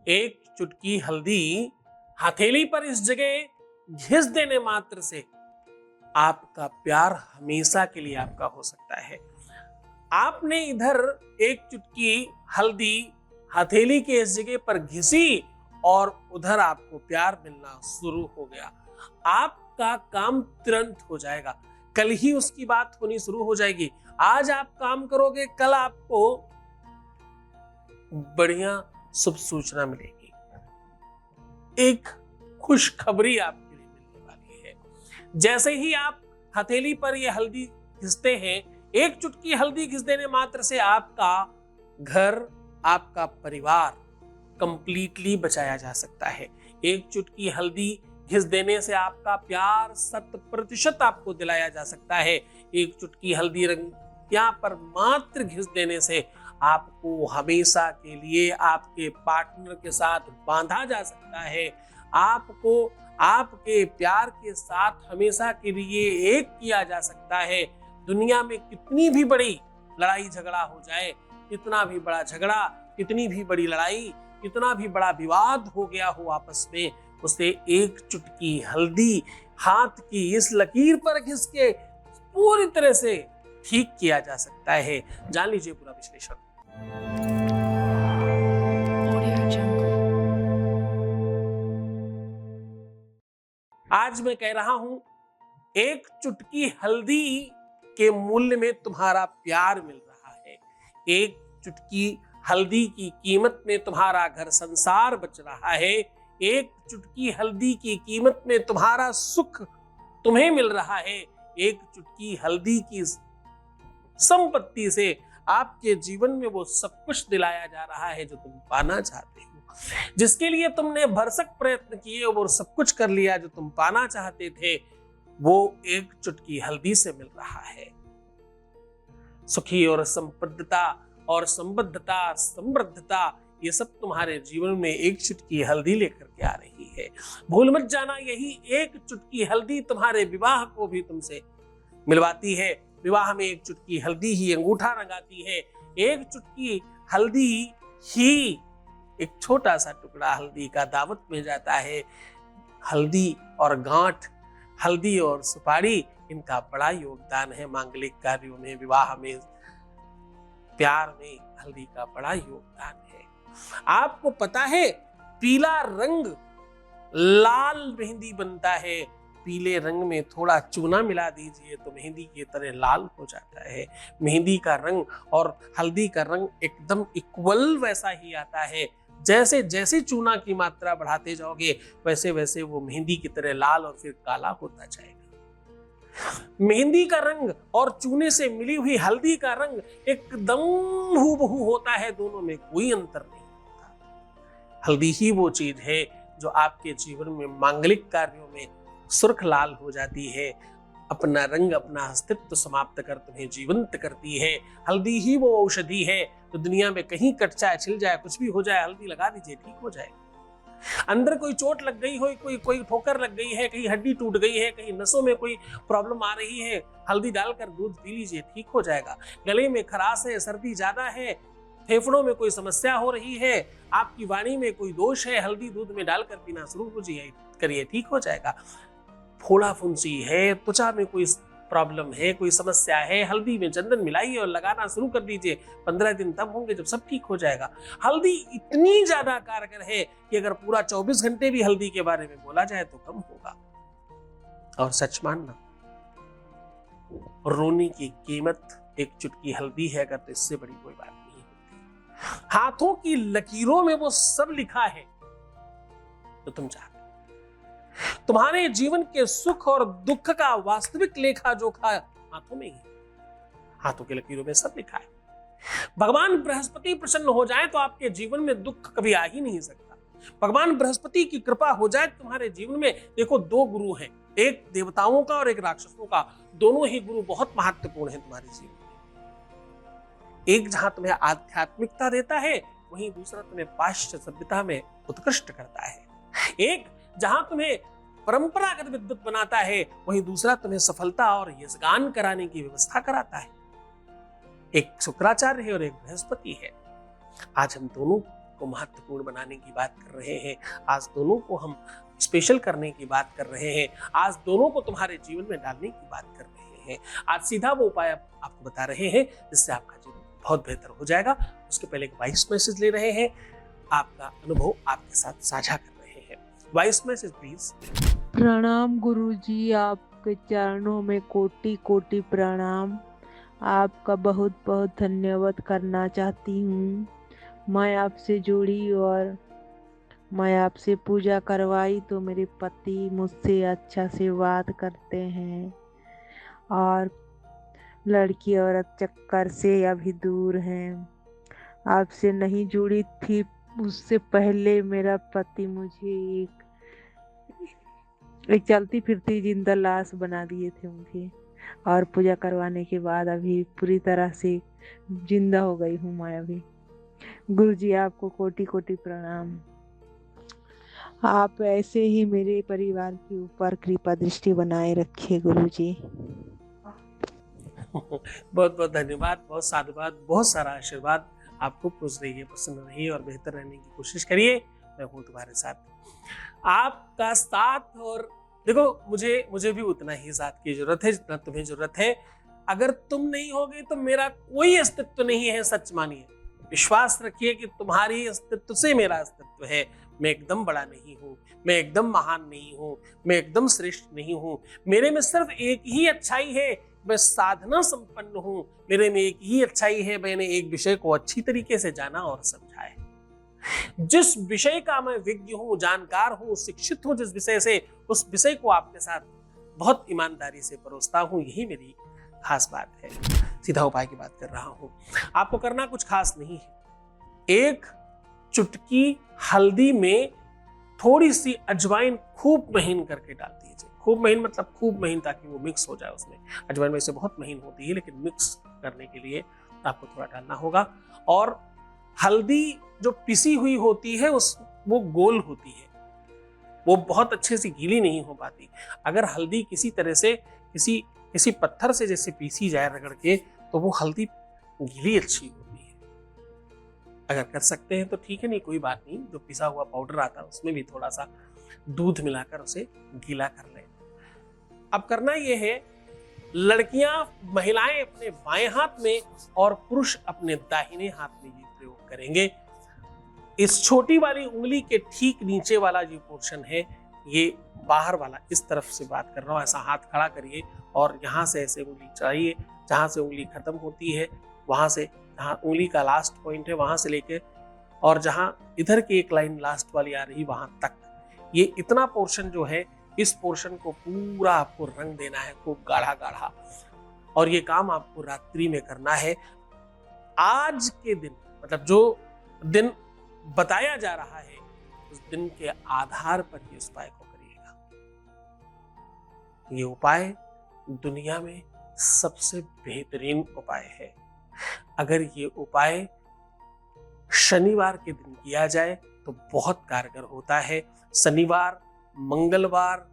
एक चुटकी हल्दी हथेली पर इस जगह घिस देने मात्र से आपका प्यार हमेशा के लिए आपका हो सकता है। आपने इधर एक चुटकी हल्दी हथेली के इस जगह पर घिसी और उधर आपको प्यार मिलना शुरू हो गया। आपका काम तुरंत हो जाएगा, कल ही उसकी बात होनी शुरू हो जाएगी। आज आप काम करोगे, कल आपको बढ़िया शुभ सूचना मिलेगी, एक खुशखबरी आपके लिए मिलने वाली है। जैसे ही आप हथेली पर यह हल्दी घिसते हैं, एक चुटकी हल्दी घिस देने मात्र से आपका घर, आपका परिवार कंप्लीटली बचाया जा सकता है। एक चुटकी हल्दी घिस देने से आपका प्यार 100% आपको दिलाया जा सकता है। एक चुटकी हल्दी रंग यहाँ पर मात्र घिस देने से आपको हमेशा के लिए आपके पार्टनर के साथ बांधा जा सकता है। आपको आपके प्यार के साथ हमेशा के लिए एक किया जा सकता है। दुनिया में कितनी भी बड़ी लड़ाई झगड़ा हो जाए, कितना भी बड़ा झगड़ा, कितनी भी बड़ी लड़ाई, कितना भी बड़ा विवाद हो गया हो आपस में, उसे एक चुटकी हल्दी हाथ की इस लकीर पर घिस के पूरी तरह से ठीक किया जा सकता है। जान लीजिए पूरा विश्लेषण। आज मैं कह रहा हूं, एक चुटकी हल्दी के मूल्य में तुम्हारा प्यार मिल रहा है। एक चुटकी हल्दी की कीमत में तुम्हारा घर संसार बच रहा है। एक चुटकी हल्दी की कीमत में तुम्हारा सुख तुम्हें मिल रहा है। एक चुटकी हल्दी की संपत्ति से आपके जीवन में वो सब कुछ दिलाया जा रहा है जो तुम पाना चाहते हो। जिसके लिए तुमने भरसक प्रयत्न किए, वो सब कुछ कर लिया जो तुम पाना चाहते थे, वो एक चुटकी हल्दी से मिल रहा है। सुखी और संपन्नता और संबद्धता, समृद्धता, ये सब तुम्हारे जीवन में एक चुटकी हल्दी लेकर के आ रही है। भूल मत जाना, यही एक चुटकी हल्दी तुम्हारे विवाह को भी तुमसे मिलवाती है। विवाह में एक चुटकी हल्दी ही अंगूठा रंगाती है। एक चुटकी हल्दी ही, एक छोटा सा टुकड़ा हल्दी का दावत में जाता है। हल्दी और गांठ, हल्दी और सुपारी, इनका बड़ा योगदान है मांगलिक कार्यों में, विवाह में, प्यार में हल्दी का बड़ा योगदान है। आपको पता है, पीला रंग लाल मेहंदी बनता है। पीले रंग में थोड़ा चूना मिला दीजिए तो मेहंदी की तरह लाल हो जाता है। मेहंदी का रंग और हल्दी का रंग एकदम इक्वल वैसा ही आता है। जैसे जैसे चूना की मात्रा बढ़ाते जाओगे, वैसे वैसे वो मेहंदी की तरह लाल और फिर काला होता जाएगा। मेहंदी का रंग और चूने से मिली हुई हल्दी का रंग एकदम हूबहू होता है, दोनों में कोई अंतर नहीं होता। हल्दी ही वो चीज है जो आपके जीवन में मांगलिक कार्यों में सुर्ख लाल हो जाती है, अपना रंग, अपना अस्तित्व समाप्त कर तुम्हें जीवंत करती है। हल्दी ही वो औषधि है तो दुनिया में कहीं कट जाए, छिल जाए, कुछ भी हो जाए, हल्दी लगा दीजिए, ठीक हो जाएगा। अंदर कोई चोट लग गई हो, कोई ठोकर लग गई है, कहीं हड्डी टूट गई है, कहीं नसों में कोई प्रॉब्लम आ रही है, हल्दी डालकर दूध पी लीजिए, ठीक हो जाएगा। गले में खराश है, सर्दी ज्यादा है, फेफड़ों में कोई समस्या हो रही है, आपकी वाणी में कोई दोष है, हल्दी दूध में डालकर पीना शुरू करिए, ठीक हो जाएगा। फोड़ा फुंसी है, त्वचा में कोई प्रॉब्लम है, कोई समस्या है, हल्दी में चंदन मिलाइए और लगाना शुरू कर दीजिए। 15 दिन तब होंगे जब सब ठीक हो जाएगा। हल्दी इतनी ज्यादा कारगर है कि अगर पूरा 24 घंटे भी हल्दी के बारे में बोला जाए तो कम होगा। और सच मानना, रोने की कीमत एक चुटकी हल्दी है अगर, तो इससे बड़ी कोई बात नहीं होती। हाथों की लकीरों में वो सब लिखा है तो तुम चाहते, तुम्हारे जीवन के सुख और दुख का वास्तविक लेखा जोखा हाथों में ही, हाथों की लकीरों में सब लिखा है। भगवान बृहस्पति प्रसन्न हो जाए तो आपके जीवन में दुख कभी आ ही नहीं सकता। भगवान बृहस्पति की कृपा हो जाए तुम्हारे जीवन में, देखो 2 गुरु हैं, एक देवताओं का और एक राक्षसों का। दोनों ही गुरु बहुत महत्वपूर्ण हैं तुम्हारे जीवन में। एक जहां तुम्हें आध्यात्मिकता देता है, वहीं दूसरा तुम्हें पाश्चात्य सभ्यता में उत्कृष्ट करता है। एक जहां तुम्हें परंपरागत विद्युत बनाता है, वहीं दूसरा तुम्हें सफलता और यशगान कराने की व्यवस्था कराता है। एक शुक्राचार्य है और एक बृहस्पति है। आज हम दोनों को महत्वपूर्ण बनाने की बात कर रहे हैं, आज दोनों को हम स्पेशल करने की बात कर रहे हैं, आज दोनों को तुम्हारे जीवन में डालने की बात कर रहे हैं। आज सीधा वो उपाय आपको बता रहे हैं जिससे आपका जीवन बहुत बेहतर हो जाएगा। उसके पहले एक वॉइस मैसेज ले रहे हैं, आपका अनुभव आपके साथ साझा कर रहे हैं। Voice message please. प्रणाम गुरुजी, आपके चरणों में कोटि कोटि प्रणाम। आपका बहुत बहुत धन्यवाद करना चाहती हूँ। मैं आपसे जुड़ी और मैं आपसे पूजा करवाई तो मेरे पति मुझसे अच्छा से बात करते हैं और लड़की औरत चक्कर से अभी दूर हैं। आपसे नहीं जुड़ी थी, उससे पहले मेरा पति मुझे एक चलती फिरती जिंदा लाश बना दिए थे मुझे, और पूजा करवाने के बाद अभी पूरी तरह से जिंदा हो गई हूँ मैं अभी। गुरुजी आपको कोटि कोटि प्रणाम। आप ऐसे ही मेरे परिवार के ऊपर कृपा दृष्टि बनाए रखिए गुरुजी। बहुत बहुत धन्यवाद, बहुत साधुवाद, बहुत सारा आशीर्वाद। आपको खुश रहिए, प्रसन्न रहिए और बेहतर रहने की कोशिश करिए। मैं हूँ तुम्हारे साथ। आपका साथ, और देखो मुझे भी उतना ही साथ की जरूरत है जितना तुम्हें जरूरत है। अगर तुम नहीं होगे तो मेरा कोई अस्तित्व नहीं है। सच मानिए, विश्वास रखिए कि तुम्हारी अस्तित्व से मेरा अस्तित्व है। मैं एकदम बड़ा नहीं हूँ, मैं एकदम महान नहीं हूँ, मैं एकदम श्रेष्ठ नहीं हूँ। मेरे में सिर्फ एक ही अच्छाई है, मैं साधना संपन्न हूँ। मेरे में एक ही अच्छाई है, मैंने एक विषय को अच्छी तरीके से जाना और समझा है। जिस विषय का मैं विज्ञ हूँ, जानकार हूँ, शिक्षित हूँ जिस विषय से, उस विषय को आपके साथ बहुत ईमानदारी से परोसता हूँ। यही मेरी खास बात है। सीधा उपाय की बात कर रहा हूँ। आपको करना कुछ खास नहीं है। एक चुटकी हल्दी में थोड़ी सी अजवाइन खूब महीन करके डाल दीजिए। खूब महीन मतलब खूब महीन, ताकि वो मिक्स हो जाए उसमें। अजवाइन वैसे बहुत महीन होती है, लेकिन मिक्स करने के लिए आपको थोड़ा डालना होगा। और हल्दी जो पिसी हुई होती है वो गोल होती है, वो बहुत अच्छे से गीली नहीं हो पाती। अगर हल्दी किसी तरह से किसी पत्थर से जैसे पीसी जाए रगड़ के, तो वो हल्दी गीली अच्छी होती है। अगर कर सकते हैं तो ठीक है, नहीं कोई बात नहीं। जो पिसा हुआ पाउडर आता है उसमें भी थोड़ा सा दूध मिलाकर उसे गीला कर लें। अब करना यह है, लड़कियां महिलाएं अपने बाएं हाथ में और पुरुष अपने दाहिने हाथ में ये प्रयोग करेंगे। इस छोटी वाली उंगली के ठीक नीचे वाला जो पोर्शन है, ये बाहर वाला, इस तरफ से बात कर रहा हूं, ऐसा हाथ खड़ा करिए और यहां से ऐसे उंगली चढ़ाइए। जहां से उंगली खत्म होती है, वहां से जहां उंगली का लास्ट पॉइंट है वहां से लेके, और जहां इधर की एक लाइन लास्ट वाली आ रही वहां तक, ये इतना पोर्शन जो है, इस पोर्शन को पूरा आपको रंग देना है, खूब गाढ़ा गाढ़ा। और ये काम आपको रात्रि में करना है। आज के दिन, मतलब जो दिन बताया जा रहा है, उस दिन के आधार पर ये उस उपाय को करिएगा। ये उपाय दुनिया में सबसे बेहतरीन उपाय है। अगर ये उपाय शनिवार के दिन किया जाए तो बहुत कारगर होता है। शनिवार, मंगलवार,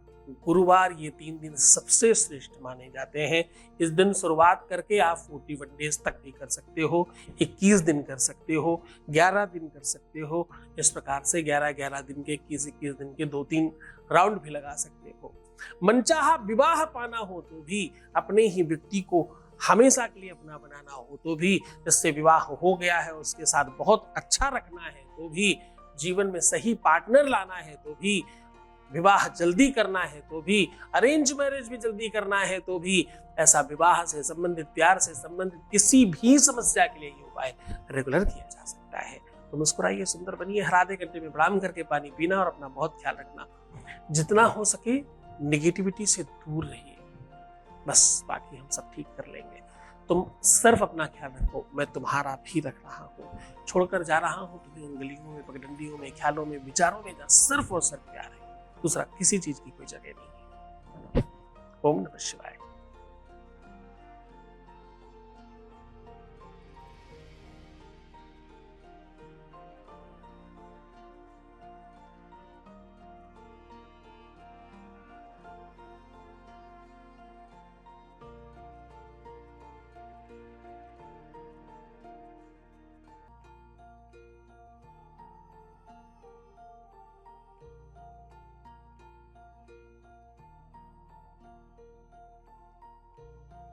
गुरुवार, ये 3 दिन सबसे श्रेष्ठ माने जाते हैं। इस दिन शुरुआत करके आप 41 डेज तक भी कर सकते हो, 21 दिन कर सकते हो, 11 दिन कर सकते हो। इस प्रकार से 11-11 दिन के, 21-21 दिन के 2-3 राउंड भी लगा सकते हो। मनचाहा विवाह पाना हो तो भी, अपने ही व्यक्ति को हमेशा के लिए अपना बनाना हो तो भी, जिससे विवाह हो गया है उसके साथ बहुत अच्छा रखना है तो भी, जीवन में सही पार्टनर लाना है तो भी, विवाह जल्दी करना है तो भी, अरेंज मैरिज भी जल्दी करना है तो भी, ऐसा विवाह से संबंधित, प्यार से संबंधित किसी भी समस्या के लिए ये उपाय रेगुलर किया जा सकता है। तो मुस्कुराइए, सुंदर बनिए, हर आधे घंटे में प्रणाम करके पानी पीना और अपना बहुत ख्याल रखना। जितना हो सके निगेटिविटी से दूर रहिए, बस बाकी हम सब ठीक कर लेंगे। तुम सिर्फ अपना ख्याल रखो, मैं तुम्हारा भी रख रहा हूँ। छोड़कर जा रहा हूँ तुम्हें उंगलियों में, पगडंडियों में, ख्यालों में, विचारों में, जहाँ सिर्फ और सिर्फ प्यार है। दूसरा किसी चीज की कोई जगह नहीं है। ओम नमः शिवाय।